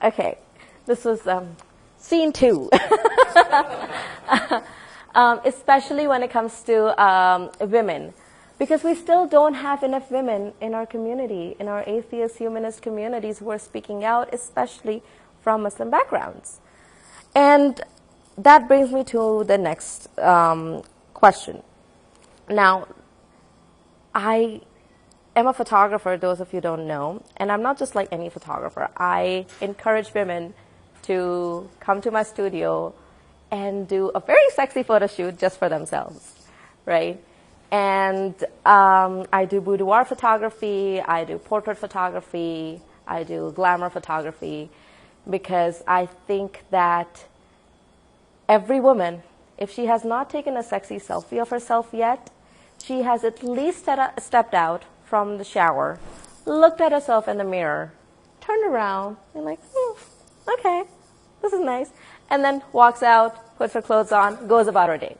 Okay, this was scene 2. Especially when it comes to women. Because we still don't have enough women in our community, in our atheist humanist communities who are speaking out, especially from Muslim backgrounds. And that brings me to the next question. Now, I am a photographer, those of you who don't know, and I'm not just like any photographer. I encourage women to come to my studio and do a very sexy photo shoot just for themselves, right? And I do boudoir photography, I do portrait photography, I do glamour photography, because I think that every woman, if she has not taken a sexy selfie of herself yet, she has at least stepped out from the shower, looked at herself in the mirror, turned around, and like, okay, this is nice, and then walks out, puts her clothes on, goes about her day.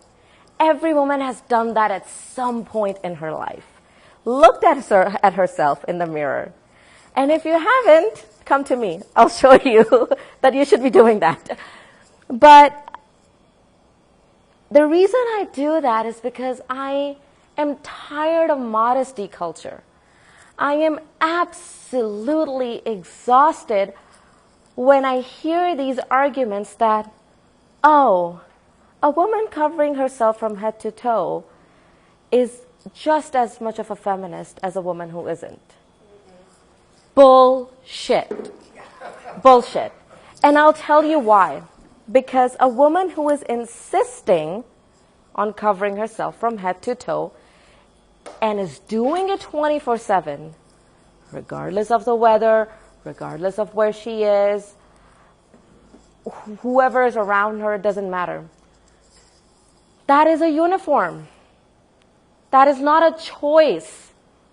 Every woman has done that at some point in her life. Looked at herself in the mirror. And if you haven't, come to me. I'll show you that you should be doing that. But the reason I do that is because I am tired of modesty culture. I am absolutely exhausted when I hear these arguments that, oh, a woman covering herself from head to toe is just as much of a feminist as a woman who isn't. Bullshit. Bullshit. And I'll tell you why. Because a woman who is insisting on covering herself from head to toe and is doing it 24/7, regardless of the weather, regardless of where she is, whoever is around her, it doesn't matter. That is a uniform. That is not a choice.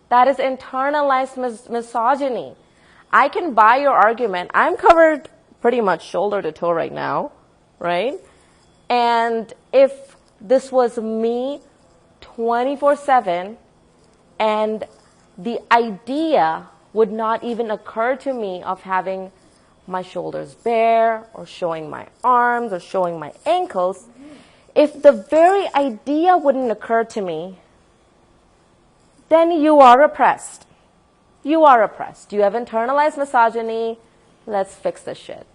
That is internalized misogyny. I can buy your argument. I'm covered pretty much shoulder to toe right now, right? And if this was me 24/7 and the idea would not even occur to me of having my shoulders bare or showing my arms or showing my ankles, if the very idea wouldn't occur to me, then you are oppressed. You are oppressed. You have internalized misogyny. Let's fix this shit.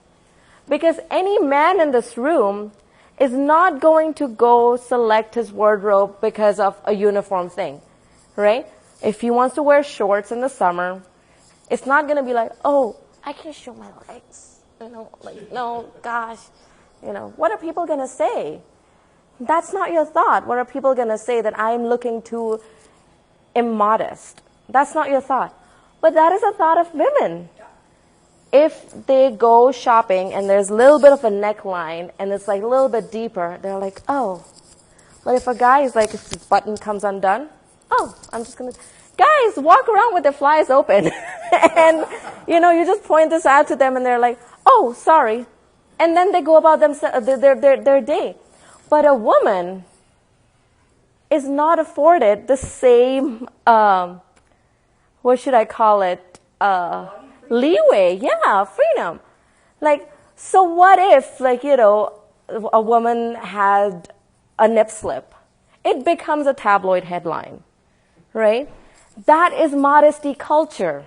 Because any man in this room is not going to go select his wardrobe because of a uniform thing, right? If he wants to wear shorts in the summer, it's not going to be like, oh, I can show my legs. No, gosh, what are people going to say? That's not your thought. What are people going to say that I'm looking too immodest? That's not your thought. But that is a thought of women. If they go shopping and there's a little bit of a neckline and it's like a little bit deeper, they're like, oh. But if a guy is like, if his button comes undone, oh, I'm just going to... Guys, walk around with their flies open. And, you just point this out to them and they're like, oh, sorry. And then they go about their day. But a woman is not afforded the same, what should I call it, leeway, freedom. So what if, a woman had a nip slip? It becomes a tabloid headline, right? That is modesty culture.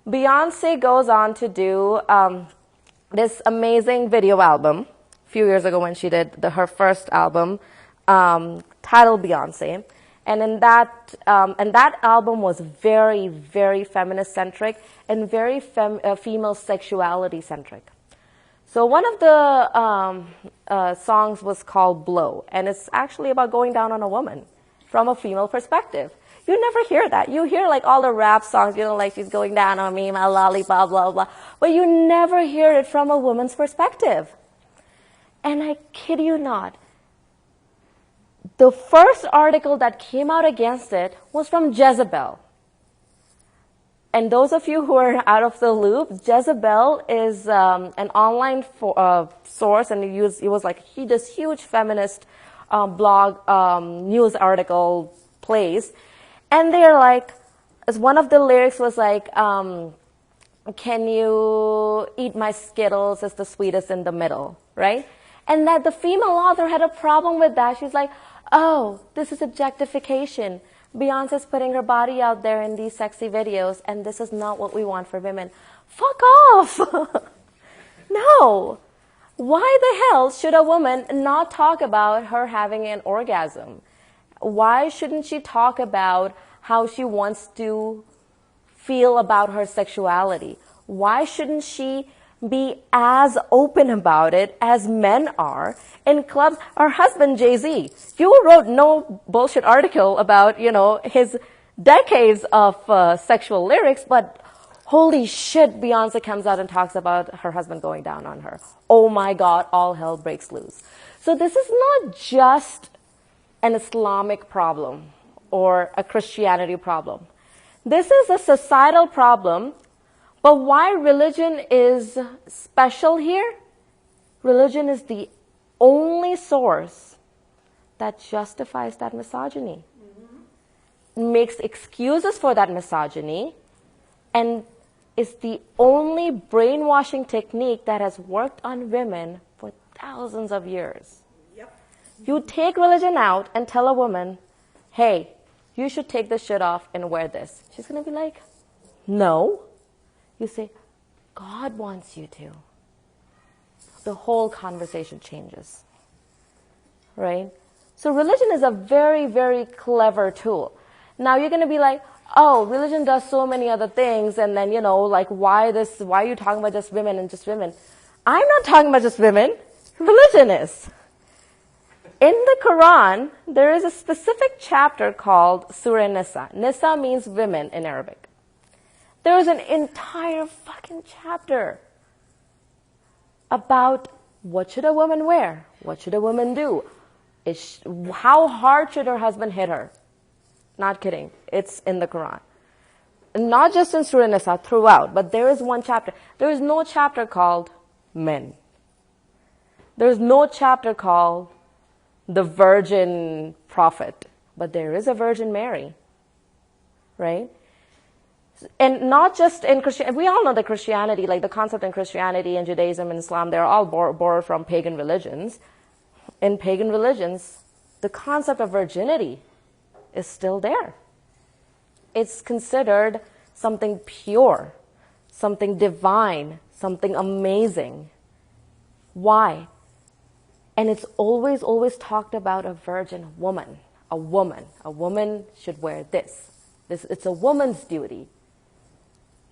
Beyonce goes on to do this amazing video album a few years ago when she did her first album, titled Beyonce. And in that album was very, very feminist-centric and very female sexuality-centric. So one of the songs was called Blow, and it's actually about going down on a woman from a female perspective. You never hear that. You hear all the rap songs, she's going down on me, my lollipop, blah, blah, blah. But you never hear it from a woman's perspective. And I kid you not, the first article that came out against it was from Jezebel. And those of you who are out of the loop, Jezebel is an online source, and it was this huge feminist blog news article place. And they're as one of the lyrics was can you eat my Skittles? It's the sweetest in the middle, right? And that the female author had a problem with that. She's like, oh, this is objectification. Beyonce's putting her body out there in these sexy videos, and this is not what we want for women. Fuck off! No. Why the hell should a woman not talk about her having an orgasm? Why shouldn't she talk about how she wants to feel about her sexuality? Why shouldn't she be as open about it as men are in clubs? Her husband, Jay-Z, you wrote no bullshit article about, his decades of sexual lyrics, but holy shit, Beyonce comes out and talks about her husband going down on her. Oh my God, all hell breaks loose. So this is not just an Islamic problem or a Christianity problem. This is a societal problem, but why religion is special here? Religion is the only source that justifies that misogyny, makes excuses for that misogyny, and is the only brainwashing technique that has worked on women for thousands of years. You take religion out and tell a woman, hey, you should take this shit off and wear this. She's going to be like, no. You say, God wants you to. The whole conversation changes. Right? So religion is a very, very clever tool. Now you're going to be like, oh, religion does so many other things, and then, why are you talking about just women and just women? I'm not talking about just women. Religion is. In the Quran, there is a specific chapter called Surah Nisa. Nisa means women in Arabic. There is an entire fucking chapter about what should a woman wear? What should a woman do? How hard should her husband hit her? Not kidding. It's in the Quran. Not just in Surah Nisa, throughout, but there is one chapter. There is no chapter called men. There is no chapter called the virgin prophet, but there is a Virgin Mary, right? And not just in Christianity. We all know that Christianity, like the concept in Christianity and Judaism and Islam, they're all borrowed from pagan religions. In pagan religions, the concept of virginity is still there. It's considered something pure, something divine, something amazing. Why? And it's always, always talked about a virgin woman, a woman. A woman should wear this. It's a woman's duty.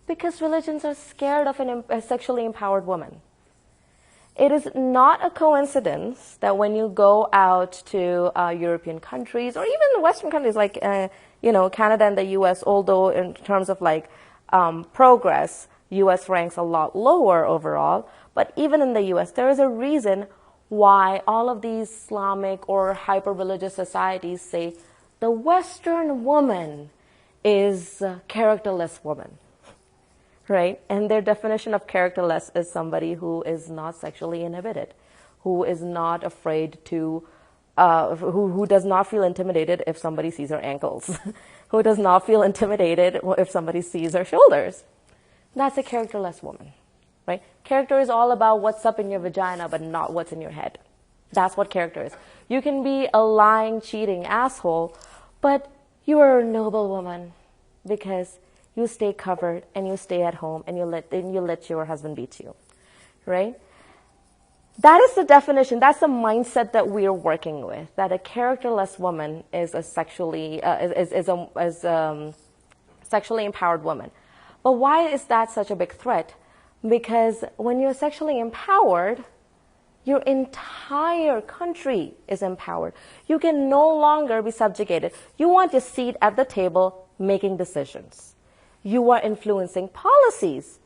Because religions are scared of a sexually empowered woman. It is not a coincidence that when you go out to European countries, or even Western countries like Canada and the U.S., although in terms of progress, U.S. ranks a lot lower overall, but even in the U.S., there is a reason why all of these Islamic or hyper-religious societies say the Western woman is a characterless woman, right? And their definition of characterless is somebody who is not sexually inhibited, who is not afraid to, who does not feel intimidated if somebody sees her ankles, who does not feel intimidated if somebody sees her shoulders. That's a characterless woman. Right? Character is all about what's up in your vagina, but not what's in your head. That's what character is. You can be a lying, cheating asshole, but you are a noble woman because you stay covered and you stay at home and you let your husband beat you. Right? That is the definition. That's the mindset that we are working with. That a characterless woman is a sexually sexually empowered woman. But why is that such a big threat? Because when you're sexually empowered, your entire country is empowered. You can no longer be subjugated. You want your seat at the table making decisions. You are influencing policies.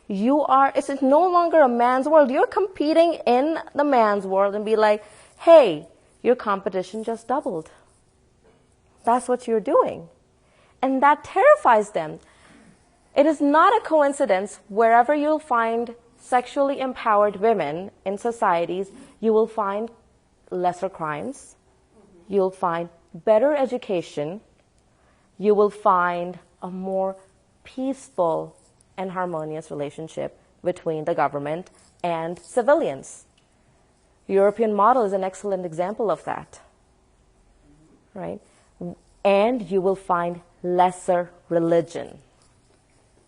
It's no longer a man's world. You're competing in the man's world and be like, hey, your competition just doubled. That's what you're doing. And that terrifies them. It is not a coincidence wherever you'll find sexually empowered women in societies, you will find lesser crimes, you'll find better education, you will find a more peaceful and harmonious relationship between the government and civilians. European model is an excellent example of that, right? And you will find lesser religion.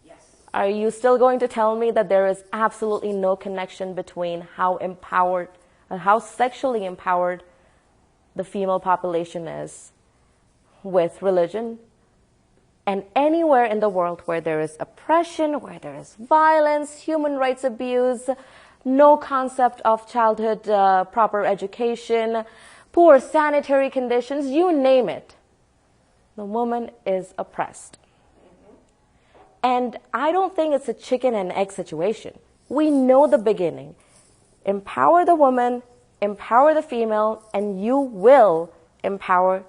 Yes. Are you still going to tell me that there is absolutely no connection between how empowered, how sexually empowered the female population is with religion? And anywhere in the world where there is oppression, where there is violence, human rights abuse, no concept of childhood proper education, poor sanitary conditions, you name it, the woman is oppressed. And I don't think it's a chicken and egg situation. We know the beginning. Empower the woman, empower the female, and you will empower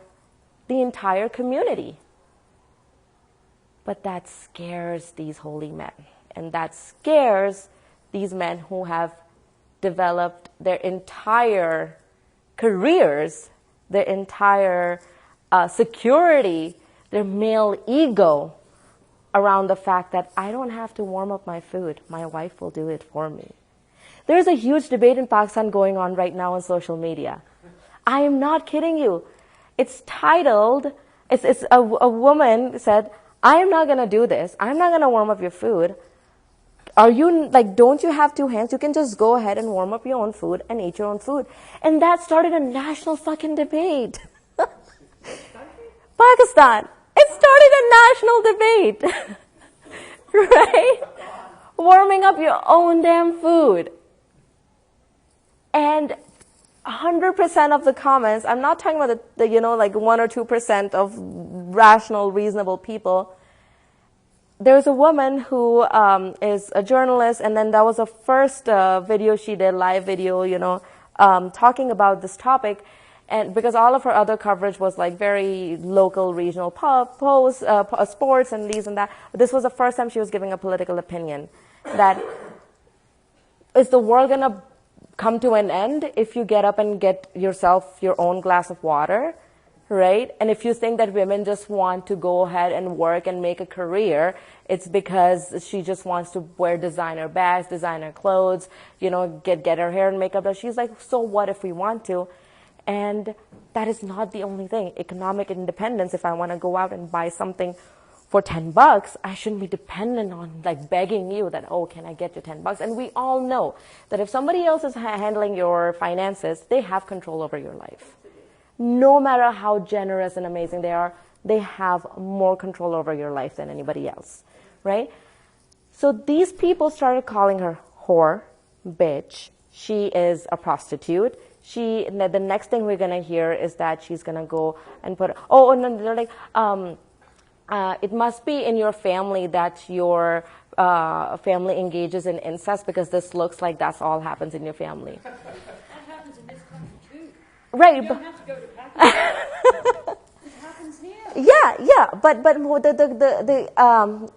the entire community. But that scares these holy men. And that scares these men who have developed their entire careers, their entire security, their male ego around the fact that I don't have to warm up my food. My wife will do it for me. There's a huge debate in Pakistan going on right now on social media. I am not kidding you. It's titled, it's a woman said, I am not going to do this. I'm not going to warm up your food. Are you, like, don't you have two hands? You can just go ahead and warm up your own food and eat your own food. And that started a national fucking debate. Pakistan. It started a national debate. Right? Warming up your own damn food. And 100% of the comments, I'm not talking about the 1 or 2% of rational, reasonable people. There's a woman who is a journalist, and then that was the first video she did, live video, talking about this topic. And because all of her other coverage was like very local, regional posts, sports and these and that. But this was the first time she was giving a political opinion. That is the world going to come to an end if you get up and get yourself your own glass of water, right? And if you think that women just want to go ahead and work and make a career, it's because she just wants to wear designer bags, designer clothes, get her hair and makeup done. She's like, so what if we want to? And that is not the only thing. Economic independence, if I want to go out and buy something for $10, I shouldn't be dependent on begging you that, oh, can I get you $10? And we all know that if somebody else is handling your finances, they have control over your life. No matter how generous and amazing they are, they have more control over your life than anybody else, right? So these people started calling her whore, bitch. She is a prostitute. The next thing we're going to hear is that she's going to go and put, they're like, it must be in your family that your family engages in incest because this looks like that's all happens in your family. That happens in this country too. Right. You don't have to go to Pakistan. It happens here. Yeah. But the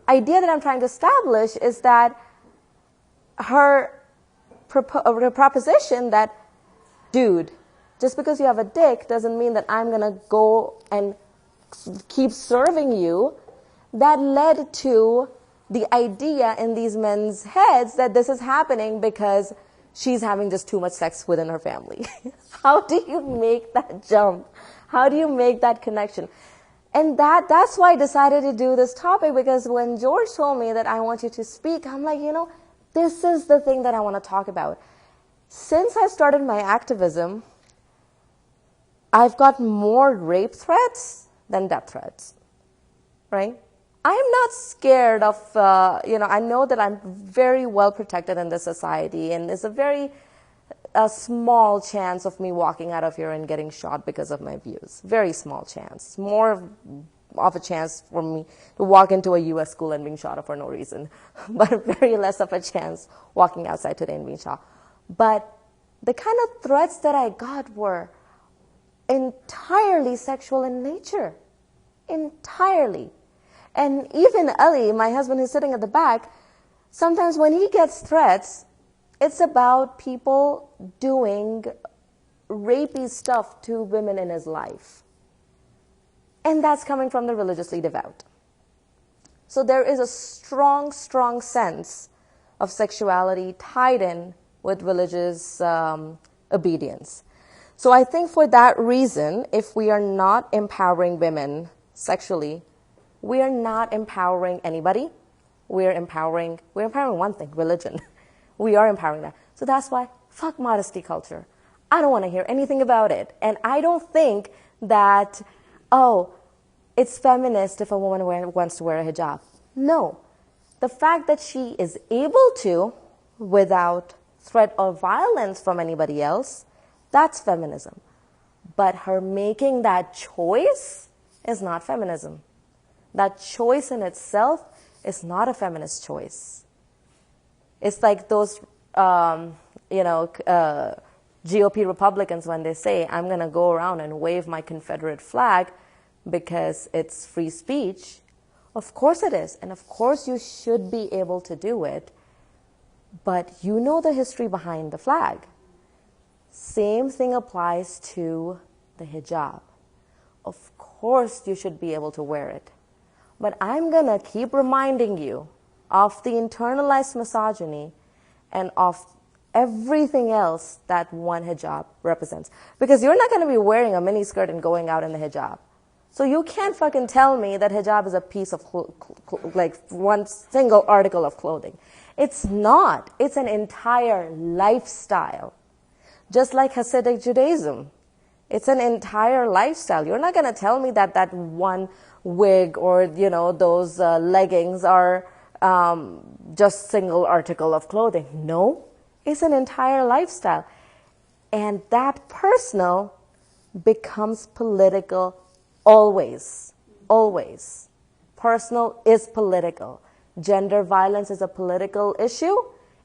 idea that I'm trying to establish is that her proposition that, dude, just because you have a dick doesn't mean that I'm going to go and keep serving you, that led to the idea in these men's heads that this is happening because she's having just too much sex within her family. How do you make that jump? How do you make that connection? And that's why I decided to do this topic, because when George told me that I want you to speak, I'm like, this is the thing that I want to talk about. Since I started my activism, I've got more rape threats than death threats, right? I am not scared of, I know that I'm very well protected in this society, and there's a small chance of me walking out of here and getting shot because of my views. Very small chance. More of a chance for me to walk into a U.S. school and being shot for no reason, but very less of a chance walking outside today and being shot. But the kind of threats that I got were entirely sexual in nature. Entirely. And even Ali, my husband who's sitting at the back, sometimes when he gets threats, it's about people doing rapey stuff to women in his life. And that's coming from the religiously devout. So there is a strong, strong sense of sexuality tied in with religious obedience. So I think for that reason, if we are not empowering women sexually, we are not empowering anybody. We're empowering one thing, religion. We are empowering that. So that's why, fuck modesty culture. I don't want to hear anything about it. And I don't think that, it's feminist if a woman wants to wear a hijab. No. The fact that she is able to, without threat or violence from anybody else, that's feminism. But her making that choice is not feminism. That choice in itself is not a feminist choice. It's like those, GOP Republicans when they say, I'm going to go around and wave my Confederate flag because it's free speech. Of course it is. And of course you should be able to do it. But you know the history behind the flag. Same thing applies to the hijab. Of course you should be able to wear it. But I'm going to keep reminding you of the internalized misogyny and of everything else that one hijab represents. Because you're not going to be wearing a miniskirt and going out in the hijab. So you can't fucking tell me that hijab is a piece of, like, one single article of clothing. It's not. It's an entire lifestyle. Just like Hasidic Judaism. It's an entire lifestyle. You're not going to tell me that that one wig or, those leggings are just single article of clothing. No, it's an entire lifestyle. And that personal becomes political always, always. Personal is political. Gender violence is a political issue.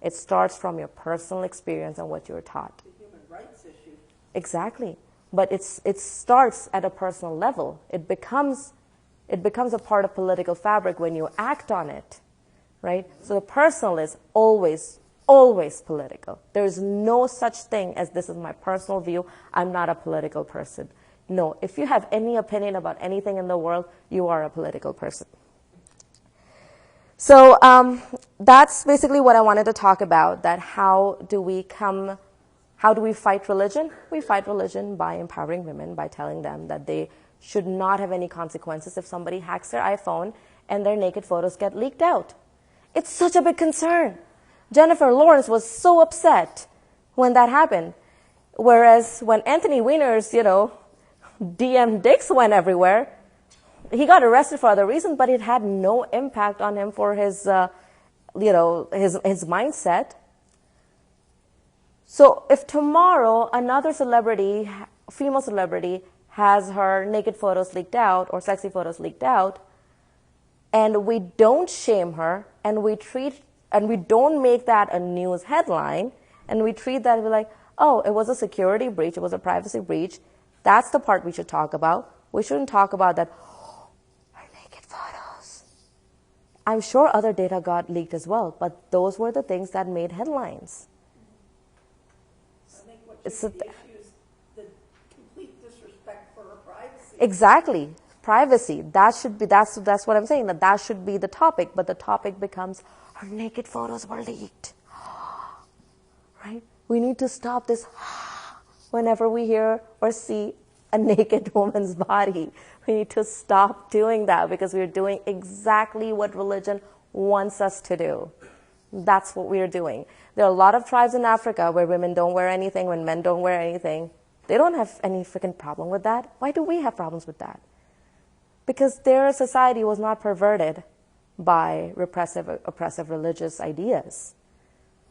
It starts from your personal experience and what you're taught. It's a human rights issue. Exactly. But it starts at a personal level. It becomes a part of political fabric when you act on it, right? So the personal is always, always political. There is no such thing as this is my personal view. I'm not a political person. No, if you have any opinion about anything in the world, you are a political person. So that's basically what I wanted to talk about, that how do we fight religion? We fight religion by empowering women, by telling them that they should not have any consequences if somebody hacks their iPhone and their naked photos get leaked out. It's such a big concern. Jennifer Lawrence was so upset when that happened. Whereas when Anthony Weiner's, DM dicks went everywhere, he got arrested for other reasons, but it had no impact on him for his mindset. So if tomorrow another celebrity, female celebrity, has her naked photos leaked out or sexy photos leaked out, and we don't shame her, and we don't make that a news headline, and we treat that, we're like, oh, it was a security breach, it was a privacy breach, that's the part we should talk about. We shouldn't talk about that, her naked photos. I'm sure other data got leaked as well, but those were the things that made headlines. I think what you issue is the complete disrespect for her privacy. Exactly. Privacy. That's what I'm saying, that should be the topic, but the topic becomes her naked photos were leaked. Right? We need to stop this whenever we hear or see a naked woman's body. We need to stop doing that because we're doing exactly what religion wants us to do. That's what we're doing. There are a lot of tribes in Africa where women don't wear anything, when men don't wear anything. They don't have any freaking problem with that. Why do we have problems with that? Because their society was not perverted by oppressive religious ideas.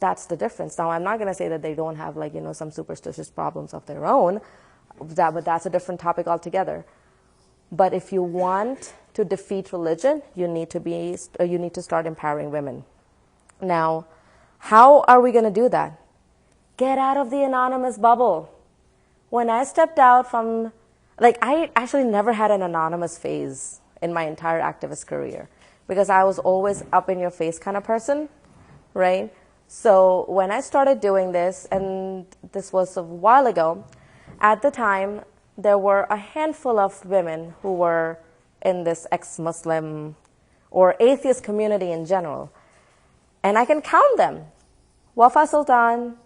That's the difference. Now, I'm not going to say that they don't have, some superstitious problems of their own, but that's a different topic altogether. But if you want to defeat religion, you need to start empowering women. Now, how are we going to do that? Get out of the anonymous bubble. When I stepped out from, I actually never had an anonymous phase in my entire activist career because I was always up in your face kind of person, right? So when I started doing this, and this was a while ago, at the time, there were a handful of women who were in this ex-Muslim or atheist community in general. And I can count them. Wafa Sultan,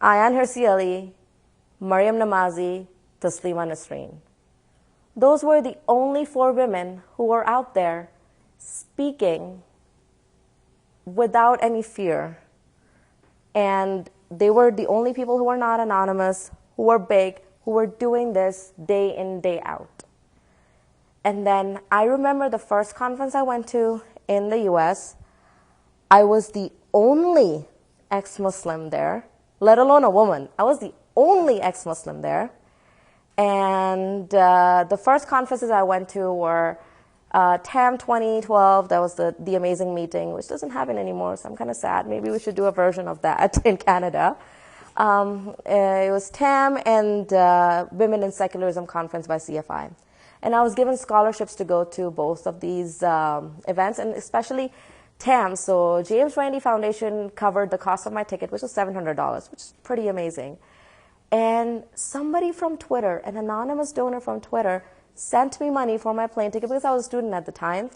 Ayan Hirsi Ali, Maryam Namazi, Taslima Nasreen. Those were the only 4 women who were out there speaking without any fear. And they were the only people who were not anonymous, who were big, who were doing this day in, day out. And then I remember the first conference I went to in the US, I was the only ex-Muslim there, let alone a woman. I was the only ex-Muslim there. And the first conferences I went to were TAM 2012, that was the amazing meeting, which doesn't happen anymore, so I'm kind of sad. Maybe we should do a version of that in Canada. It was TAM and Women in Secularism Conference by CFI. And I was given scholarships to go to both of these events, and especially TAM. So James Randi Foundation covered the cost of my ticket, which was $700, which is pretty amazing. And somebody from Twitter, an anonymous donor from Twitter, sent me money for my plane ticket because I was a student at the time.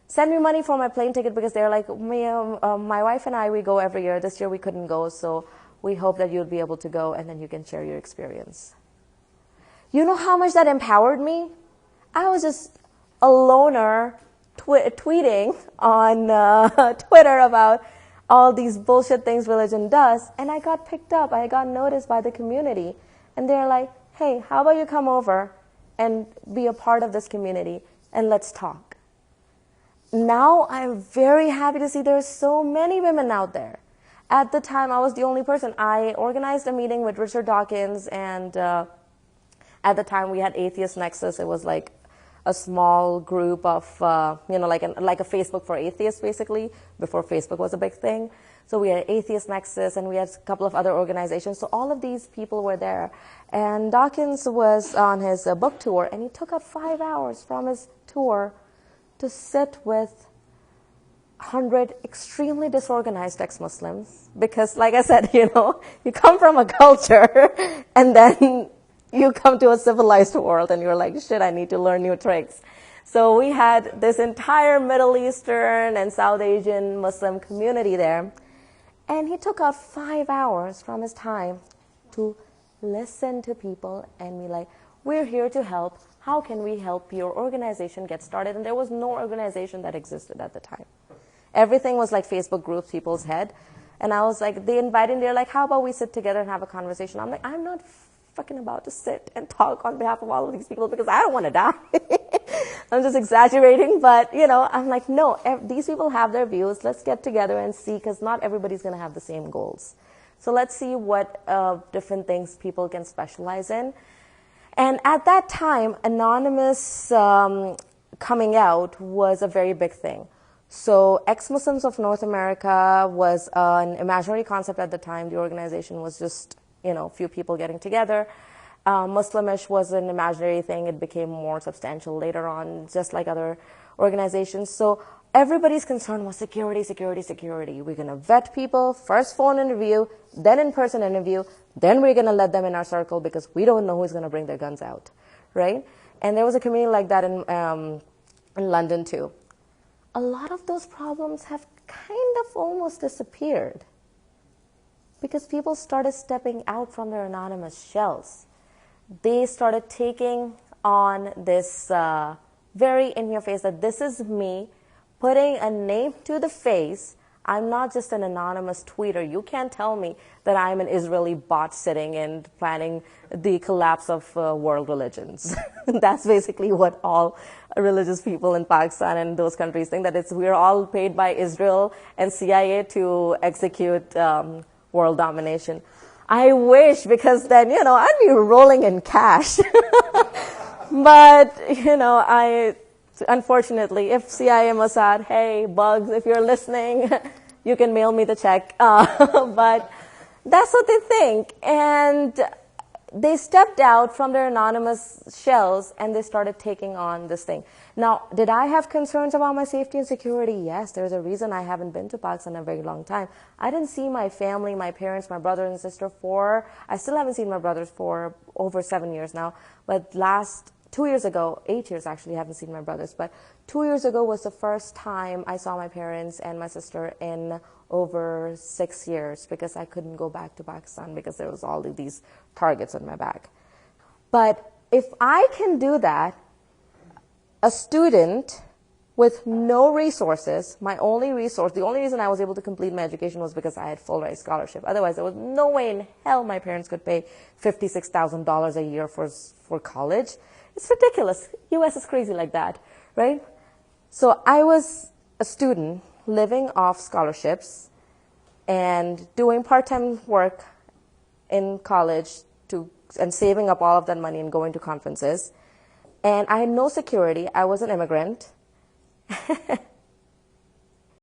Sent me money for my plane ticket because they're like, my wife and I, we go every year. This year we couldn't go, so we hope that you'll be able to go and then you can share your experience. You know how much that empowered me? I was just a loner tweeting on Twitter about all these bullshit things religion does, and I got picked up. I got noticed by the community, and they're like, hey, how about you come over and be a part of this community, and let's talk. Now I'm very happy to see there's so many women out there. At the time, I was the only person. I organized a meeting with Richard Dawkins, and at the time we had Atheist Nexus. It was like a small group of, like a Facebook for atheists, basically, before Facebook was a big thing. So we had Atheist Nexus, and we had a couple of other organizations. So all of these people were there. And Dawkins was on his book tour, and he took up 5 hours from his tour to sit with 100 extremely disorganized ex-Muslims. Because, like I said, you come from a culture, and then you come to a civilized world, and you're like, shit, I need to learn new tricks. So we had this entire Middle Eastern and South Asian Muslim community there. And he took out 5 hours from his time to listen to people and be like, we're here to help. How can we help your organization get started? And there was no organization that existed at the time. Everything was like Facebook groups, people's head. And I was like, they invited me, they're like, how about we sit together and have a conversation? I'm like, I'm not fucking about to sit and talk on behalf of all of these people because I don't want to die. I'm just exaggerating, but, I'm like, no, these people have their views. Let's get together and see, because not everybody's going to have the same goals. So let's see what different things people can specialize in. And at that time, anonymous coming out was a very big thing. So ex-Muslims of North America was an imaginary concept at the time. The organization was just, a few people getting together. Muslimish was an imaginary thing. It became more substantial later on, just like other organizations. So everybody's concern was security, security, security. We're going to vet people, first phone interview, then in-person interview, then we're going to let them in our circle because we don't know who's going to bring their guns out, right? And there was a community like that in London too. A lot of those problems have kind of almost disappeared because people started stepping out from their anonymous shells. They started taking on this very in-your-face that this is me, putting a name to the face. I'm not just an anonymous tweeter. You can't tell me that I'm an Israeli bot sitting and planning the collapse of world religions. That's basically what all religious people in Pakistan and those countries think, that we're all paid by Israel and CIA to execute world domination. I wish, because then, I'd be rolling in cash. But, unfortunately, if CIA Mossad, hey, Bugs, if you're listening, you can mail me the check. But that's what they think. And they stepped out from their anonymous shells and they started taking on this thing. Now, did I have concerns about my safety and security? Yes, there's a reason I haven't been to Pakistan in a very long time. I didn't see my family, my parents, my brother and sister I still haven't seen my brothers for over 7 years now, but last 2 years ago, 8 years actually, I haven't seen my brothers, but 2 years ago was the first time I saw my parents and my sister in over 6 years, because I couldn't go back to Pakistan because there was all of these targets on my back. But if I can do that, a student with no resources, my only resource, the only reason I was able to complete my education was because I had full ride scholarship. Otherwise, there was no way in hell my parents could pay $56,000 a year for college. It's ridiculous. US is crazy like that, right? So I was a student living off scholarships and doing part-time work in college and saving up all of that money and going to conferences. And I had no security. I was an immigrant.